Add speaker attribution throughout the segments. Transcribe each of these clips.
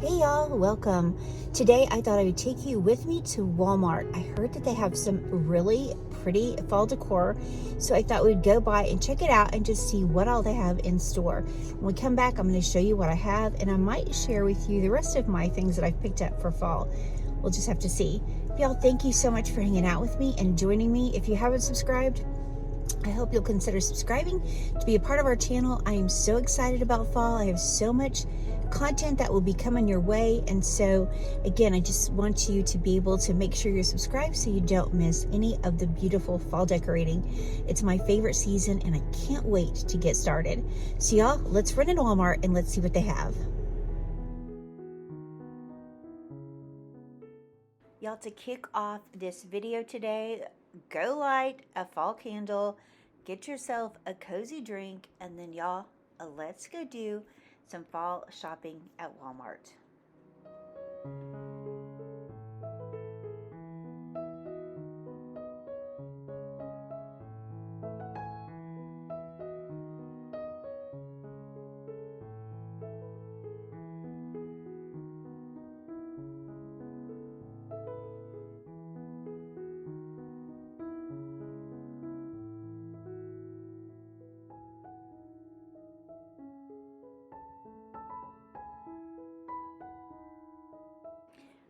Speaker 1: Hey y'all, welcome. Today I thought I would take you with me to Walmart. I heard that they have some really pretty fall decor, so I thought we'd go by and check it out and just see what all they have in store. When we come back, I'm going to show you what I have, and I might share with you the rest of my things that I've picked up for fall. We'll just have to see. Y'all, thank you so much for hanging out with me and joining me. If you haven't subscribed, I hope you'll consider subscribing to be a part of our channel. I am so excited about fall. I have so much content that will be coming your way. And so again, I just want you to be able to make sure you're subscribed so you don't miss any of the beautiful fall decorating. It's my favorite season and I can't wait to get started. So y'all, let's run into Walmart and let's see what they have. Y'all, to kick off this video today, go light a fall candle, get yourself a cozy drink, and then y'all, let's go do some fall shopping at Walmart.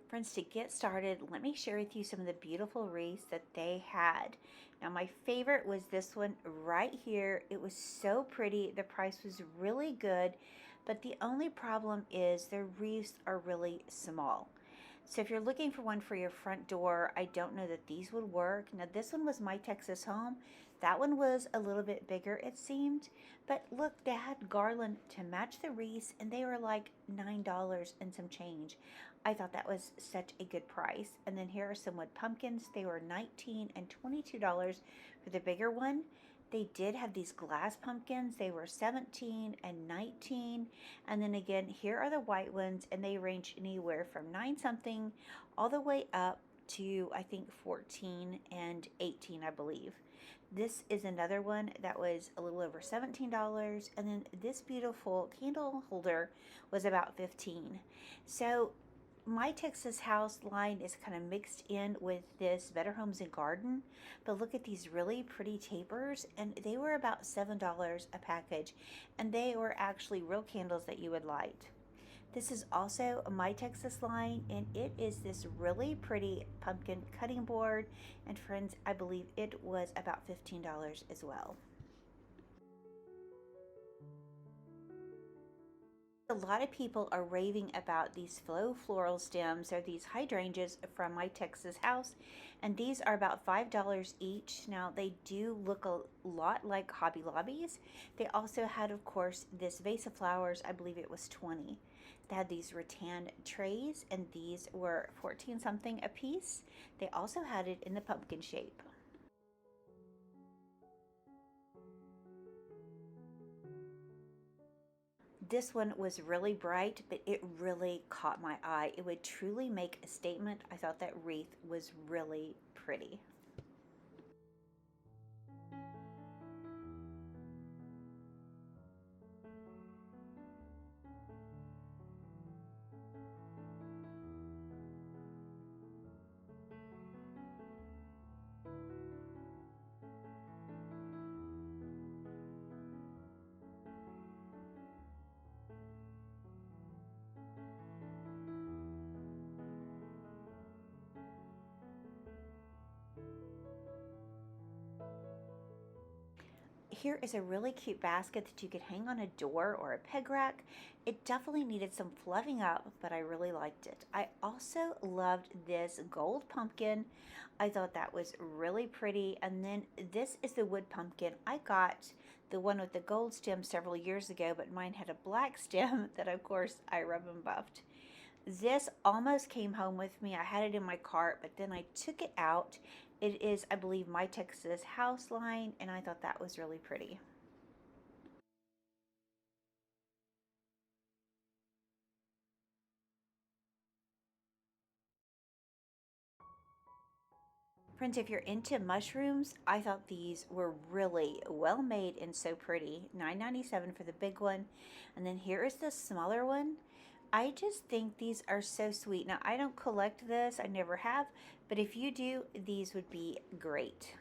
Speaker 1: Friends, to get started, let me share with you some of the beautiful wreaths that they had. Now, my favorite was this one right here. It was so pretty. The price was really good, but the only problem is the wreaths are really small. So if you're looking for one for your front door, I don't know that these would work. Now, this one was My Texas Home. That one was a little bit bigger, it seemed. But look, they had garland to match the wreaths, and they were like $9 and some change. I thought that was such a good price. And then here are some wood pumpkins. They were $19 and $22 for the bigger one. They did have these glass pumpkins. They were $17 and $19. And then again, here are the white ones, and they range anywhere from 9 something all the way up to, I think, 14 and 18, I believe. This is another one that was a little over $17. And then this beautiful candle holder was about 15. So My Texas House line is kind of mixed in with this Better Homes and Garden, but look at these really pretty tapers, and they were about $7 a package, and they were actually real candles that you would light. This is also a My Texas line, and it is this really pretty pumpkin cutting board, and friends, I believe it was about $15 as well. A lot of people are raving about these faux floral stems. They're these hydrangeas from My Texas House, and these are about $5 each. Now, they do look a lot like Hobby Lobby's. They also had, of course, this vase of flowers. I believe it was 20. They had these rattan trays, and these were 14 something a piece. They also had it in the pumpkin shape. This one was really bright, but it really caught my eye. It would truly make a statement. I thought that wreath was really pretty. Here is a really cute basket that you could hang on a door or a peg rack. It definitely needed some fluffing up, but I really liked it. I also loved this gold pumpkin. I thought that was really pretty. And then this is the wood pumpkin. I got the one with the gold stem several years ago, but mine had a black stem that, of course, I rub and buffed. This almost came home with me. I had it in my cart, but then I took it out. It is, I believe, My Texas House line, and I thought that was really pretty. Friends, if you're into mushrooms, I thought these were really well made and so pretty. $9.97 for the big one. And then here is the smaller one. I just think these are so sweet. Now, I don't collect this, I never have, but if you do, these would be great.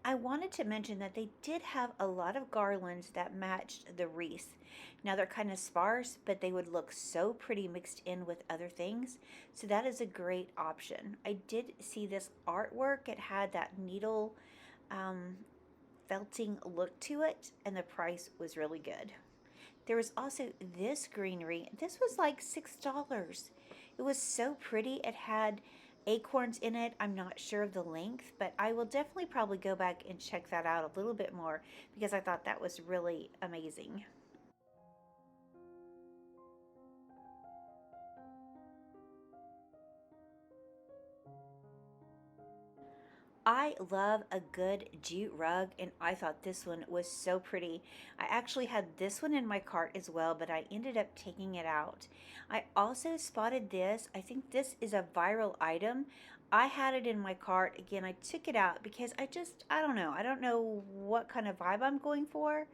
Speaker 1: I wanted to mention that they did have a lot of garlands that matched the wreath. Now they're kind of sparse, but they would look so pretty mixed in with other things. So that is a great option. I did see this artwork. It had that needle um, felting look to it, and the price was really good. There was also this greenery. This was like $6. It was so pretty. It had acorns in it. I'm not sure of the length, but I will definitely probably go back and check that out a little bit more because I thought that was really amazing. I love a good jute rug, and I thought this one was so pretty. I actually had this one in my cart as well, but I ended up taking it out. I also spotted this. I think this is a viral item. I had it in my cart. Again, I took it out because I don't know. I don't know what kind of vibe I'm going for,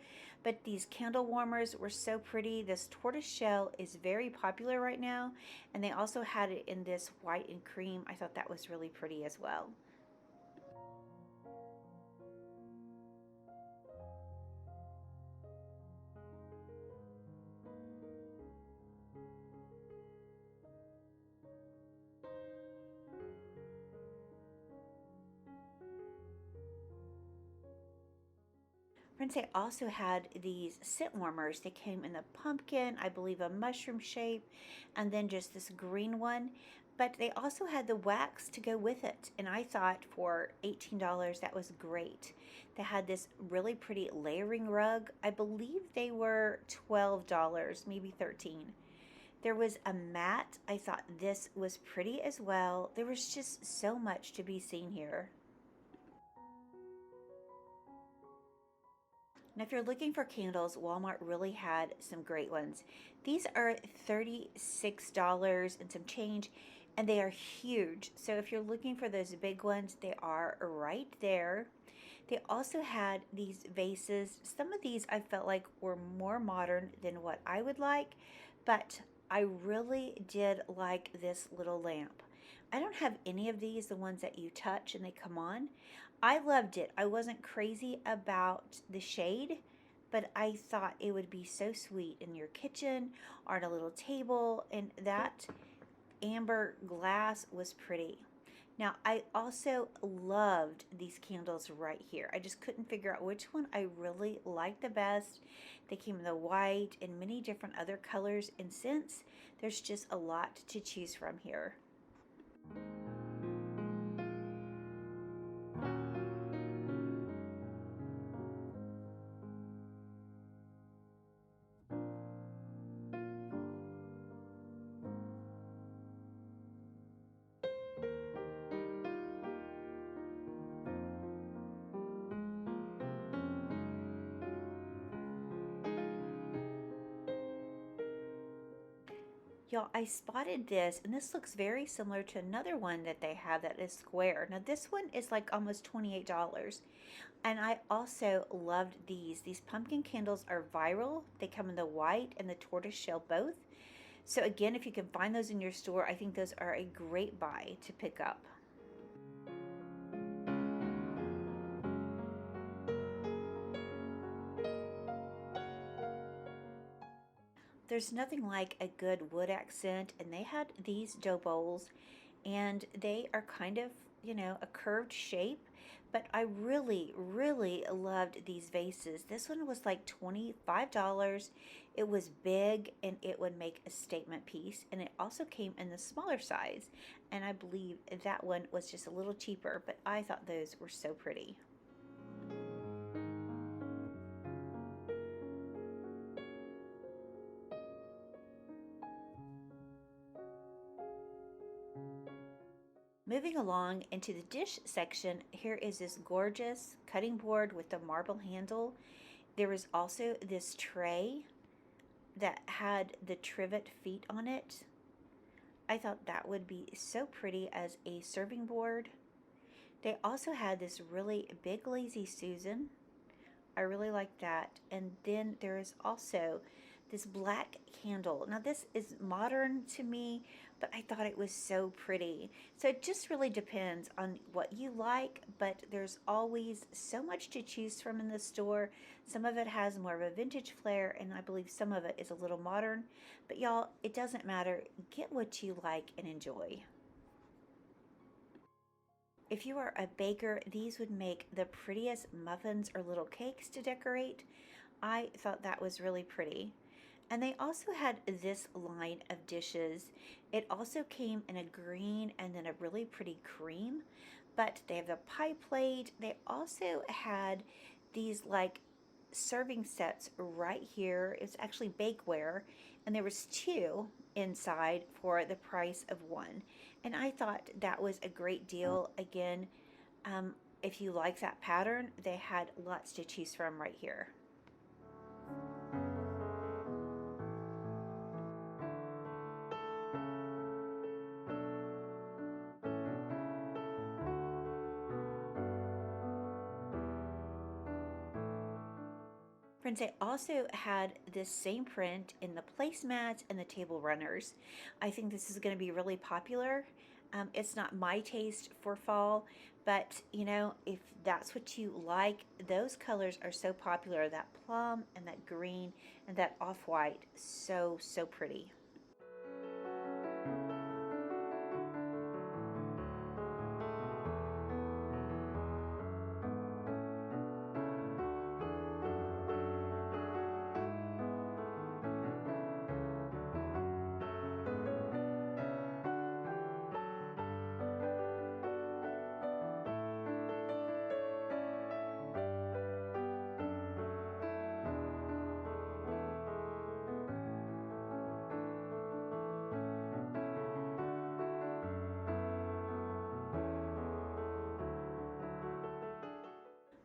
Speaker 1: but these candle warmers were so pretty. This tortoise shell is very popular right now, and they also had it in this white and cream. I thought that was really pretty as well. Friends, they also had these scent warmers. They came in the pumpkin, I believe a mushroom shape, and then just this green one. But they also had the wax to go with it. And I thought for $18 that was great. They had this really pretty layering rug. I believe they were $12, maybe 13. There was a mat. I thought this was pretty as well. There was just so much to be seen here. Now, if you're looking for candles, Walmart really had some great ones. These are $36 and some change, and they are huge. So if you're looking for those big ones, they are right there. They also had these vases. Some of these I felt like were more modern than what I would like, but I really did like this little lamp. I don't have any of these, the ones that you touch and they come on. I loved it. I wasn't crazy about the shade, but I thought it would be so sweet in your kitchen or on a little table, and that amber glass was pretty. Now, I also loved these candles right here. I just couldn't figure out which one I really liked the best. They came in the white and many different other colors and scents. There's just a lot to choose from here. Y'all, I spotted this, and this looks very similar to another one that they have that is square. Now, this one is like almost $28. And I also loved these. These pumpkin candles are viral. They come in the white and the tortoise shell both. So again, if you can find those in your store, I think those are a great buy to pick up. There's nothing like a good wood accent, and they had these dough bowls, and they are kind of, a curved shape, but I really, really loved these vases. This one was like $25. It was big, and it would make a statement piece, and it also came in the smaller size, and I believe that one was just a little cheaper, but I thought those were so pretty. Moving along into the dish section, here is this gorgeous cutting board with the marble handle. There was also this tray that had the trivet feet on it. I thought that would be so pretty as a serving board. They also had this really big Lazy Susan. I really like that. And then there is also this black candle. Now this is modern to me, but I thought it was so pretty. So it just really depends on what you like, but there's always so much to choose from in the store. Some of it has more of a vintage flair, and I believe some of it is a little modern. But y'all, it doesn't matter. Get what you like and enjoy. If you are a baker, these would make the prettiest muffins or little cakes to decorate. I thought that was really pretty. And they also had this line of dishes. It also came in a green and then a really pretty cream. But they have the pie plate. They also had these like serving sets right here. It's actually bakeware, and there was two inside for the price of one. And I thought that was a great deal. Again, if you like that pattern, they had lots to choose from right here. Friends, I also had this same print in the placemats and the table runners. I think this is going to be really popular. It's not my taste for fall, but you know, if that's what you like, those colors are so popular. That plum and that green and that off-white, so, so pretty.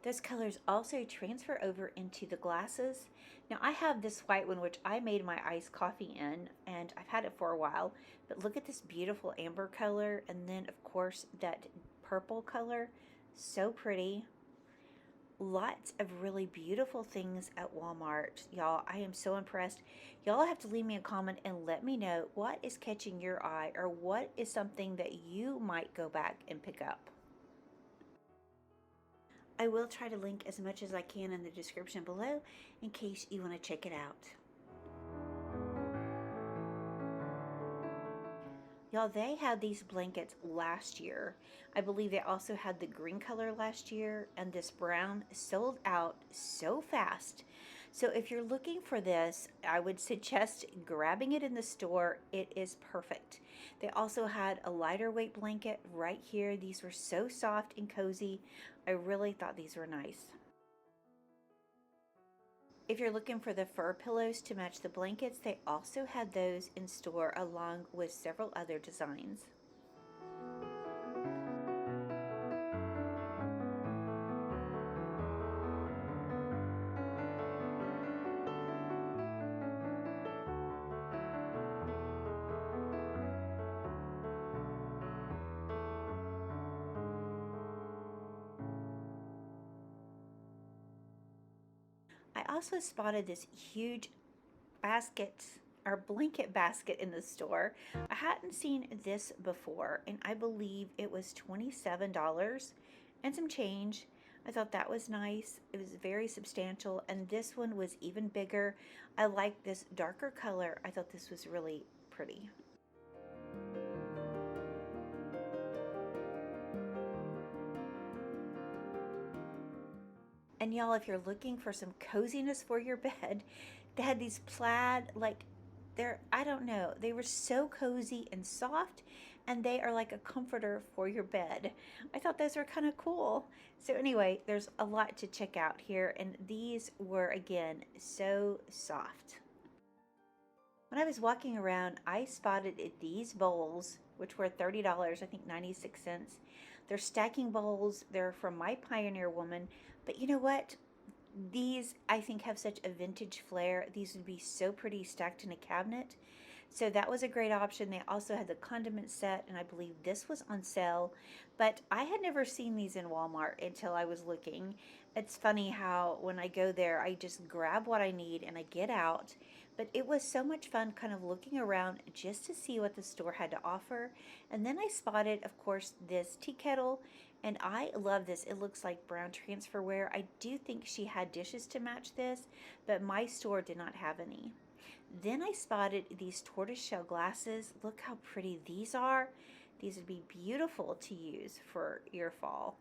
Speaker 1: Those colors also transfer over into the glasses. Now I have this white one which I made my iced coffee in, and I've had it for a while, but look at this beautiful amber color, and then of course that purple color, so pretty. Lots of really beautiful things at Walmart. Y'all, I am so impressed. Y'all have to leave me a comment and let me know what is catching your eye, or what is something that you might go back and pick up. I will try to link as much as I can in the description below in case you want to check it out. Y'all, they had these blankets last year. I believe they also had the green color last year, and this brown sold out so fast. So if you're looking for this, I would suggest grabbing it in the store. It is perfect. They also had a lighter weight blanket right here. These were so soft and cozy. I really thought these were nice. If you're looking for the fur pillows to match the blankets, they also had those in store along with several other designs. I also spotted this huge basket or blanket basket in the store. I hadn't seen this before, and I believe it was $27 and some change. I thought that was nice. It was very substantial, and this one was even bigger. I like this darker color. I thought this was really pretty. And y'all, if you're looking for some coziness for your bed, they had these plaid, like, I don't know, they were so cozy and soft, and they are like a comforter for your bed. I thought those were kind of cool. So anyway, there's a lot to check out here, and these were, again, so soft. When I was walking around, I spotted these bowls, which were $30, I think 96 cents. They're stacking bowls. They're from My Pioneer Woman. But you know what? These, I think, have such a vintage flair. These would be so pretty stacked in a cabinet. So that was a great option. They also had the condiment set, and I believe this was on sale, but I had never seen these in Walmart until I was looking. It's funny how when I go there, I just grab what I need and I get out. But it was so much fun kind of looking around just to see what the store had to offer. And then I spotted, of course, this tea kettle, and I love this. It looks like brown transferware. I do think she had dishes to match this, but my store did not have any. Then I spotted these tortoiseshell glasses. Look how pretty these are. These would be beautiful to use for your fall.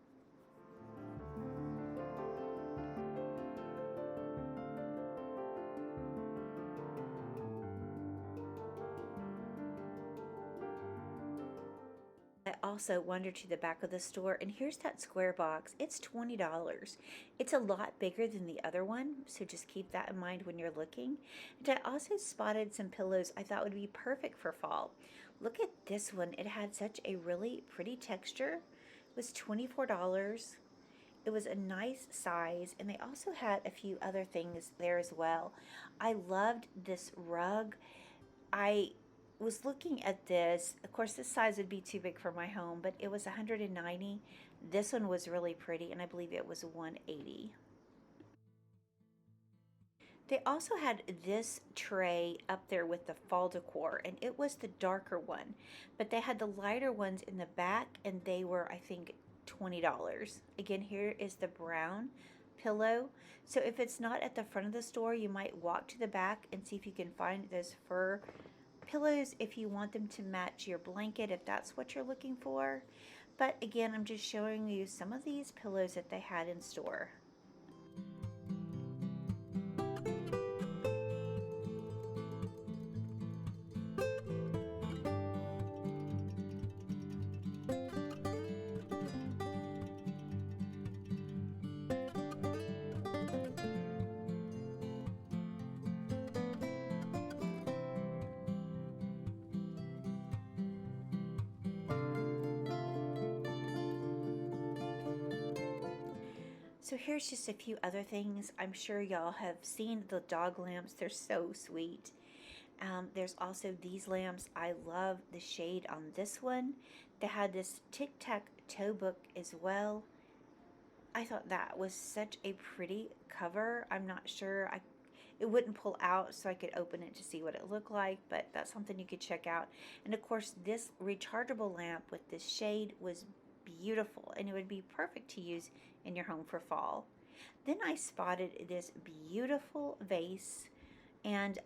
Speaker 1: I also wandered to the back of the store, and here's that square box. It's $20. It's a lot bigger than the other one, so just keep that in mind when you're looking. And I also spotted some pillows I thought would be perfect for fall. Look at this one. It had such a really pretty texture. It was $24. It was a nice size, and they also had a few other things there as well. I loved this rug. I was looking at this. Of course, this size would be too big for my home, but it was 190. This one was really pretty, and I believe it was 180. They also had this tray up there with the fall decor, and it was the darker one, but they had the lighter ones in the back, and they were, I think, $20. Again, here is the brown pillow. So if it's not at the front of the store, you might walk to the back and see if you can find those fur pillows if you want them to match your blanket, if that's what you're looking for. But again, I'm just showing you some of these pillows that they had in store. So here's just a few other things. I'm sure y'all have seen the dog lamps. They're so sweet. There's also these lamps. I love the shade on this one. They had this tic-tac-toe book as well. I thought that was such a pretty cover. I'm not sure. It wouldn't pull out, so I could open it to see what it looked like, but that's something you could check out. And of course, this rechargeable lamp with this shade was beautiful, and it would be perfect to use in your home for fall. Then I spotted this beautiful vase, and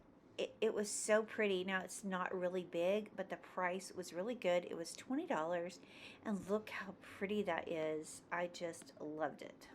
Speaker 1: it was so pretty. Now, it's not really big, but the price was really good. It was $20, and look how pretty that is. I just loved it.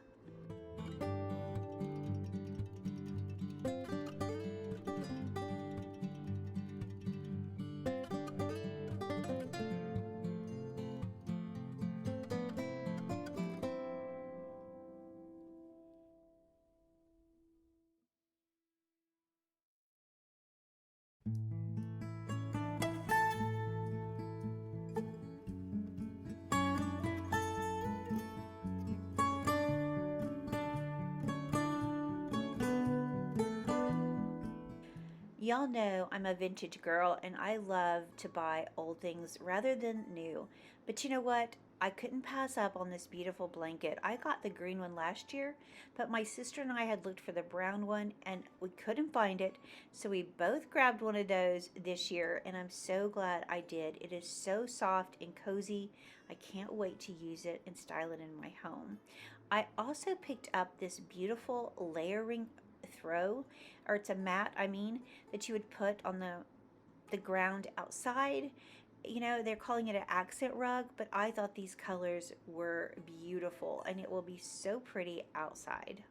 Speaker 1: Y'all know I'm a vintage girl and I love to buy old things rather than new. But you know what? I couldn't pass up on this beautiful blanket. I got the green one last year, but my sister and I had looked for the brown one and we couldn't find it. So we both grabbed one of those this year, and I'm so glad I did. It is so soft and cozy. I can't wait to use it and style it in my home. I also picked up this beautiful layering throw, or it's a mat, I mean, that you would put on the ground outside. You know, they're calling it an accent rug, but I thought these colors were beautiful, and it will be so pretty outside.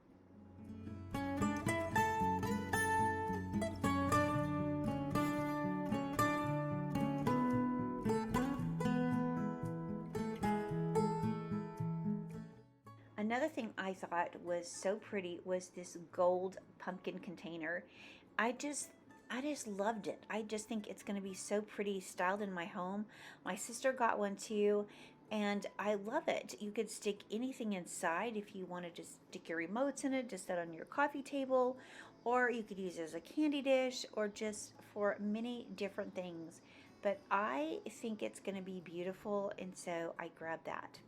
Speaker 1: Another thing I thought was so pretty was this gold pumpkin container. I just I just loved it. I just think it's going to be so pretty styled in my home. My sister got one too. and I love it. You could stick anything inside if you wanted to stick your remotes in it, just set on your coffee table, or you could use it as a candy dish or just for many different things. But I think it's going to be beautiful, and so I grabbed that.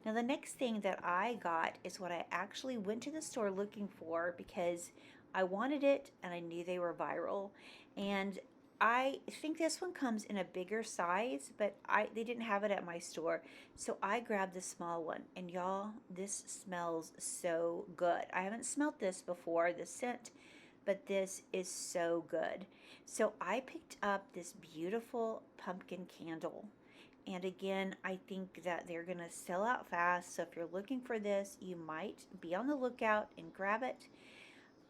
Speaker 1: Now, the next thing that I got is what I actually went to the store looking for because I wanted it and I knew they were viral. And I think this one comes in a bigger size, but they didn't have it at my store. So I grabbed the small one, and y'all, this smells so good. I haven't smelled this before, the scent, but this is so good. So I picked up this beautiful pumpkin candle. And again, I think that they're going to sell out fast. So if you're looking for this, you might be on the lookout and grab it.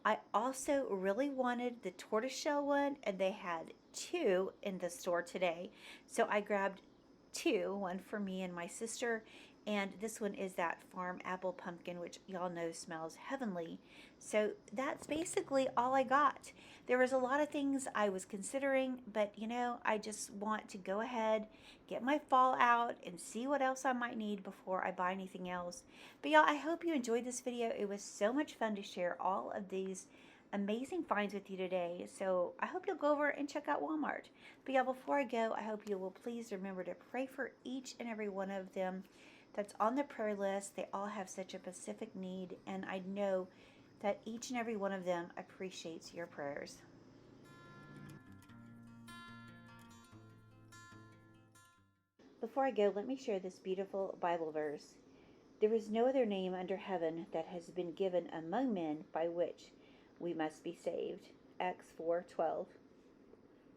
Speaker 1: I also really wanted the tortoiseshell one, and they had two in the store today. So I grabbed two, one for me and my sister, and this one is that farm apple pumpkin, which y'all know smells heavenly. So that's basically all I got. There was a lot of things I was considering, but I just want to go ahead, get my fall out, and see what else I might need before I buy anything else. But y'all, I hope you enjoyed this video. It was so much fun to share all of these amazing finds with you today. So I hope you'll go over and check out Walmart. But yeah, before I go, I hope you will please remember to pray for each and every one of them that's on the prayer list. They all have such a specific need, and I know that each and every one of them appreciates your prayers. Before I go, let me share this beautiful Bible verse. There is no other name under heaven that has been given among men by which we must be saved. Acts 4:12.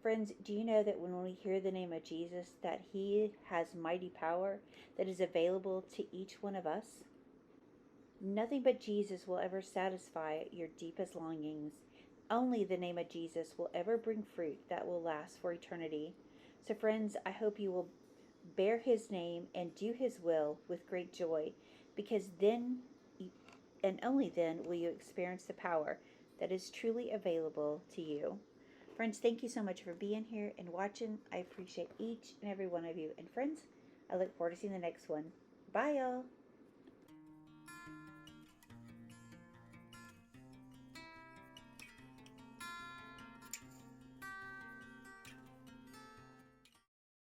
Speaker 1: Friends, do you know that when we hear the name of Jesus, that he has mighty power that is available to each one of us? Nothing but Jesus will ever satisfy your deepest longings. Only the name of Jesus will ever bring fruit that will last for eternity. So friends, I hope you will bear his name and do his will with great joy, because then and only then will you experience the power that is truly available to you. Friends, thank you so much for being here and watching. I appreciate each and every one of you. And friends, I look forward to seeing the next one. Bye, y'all.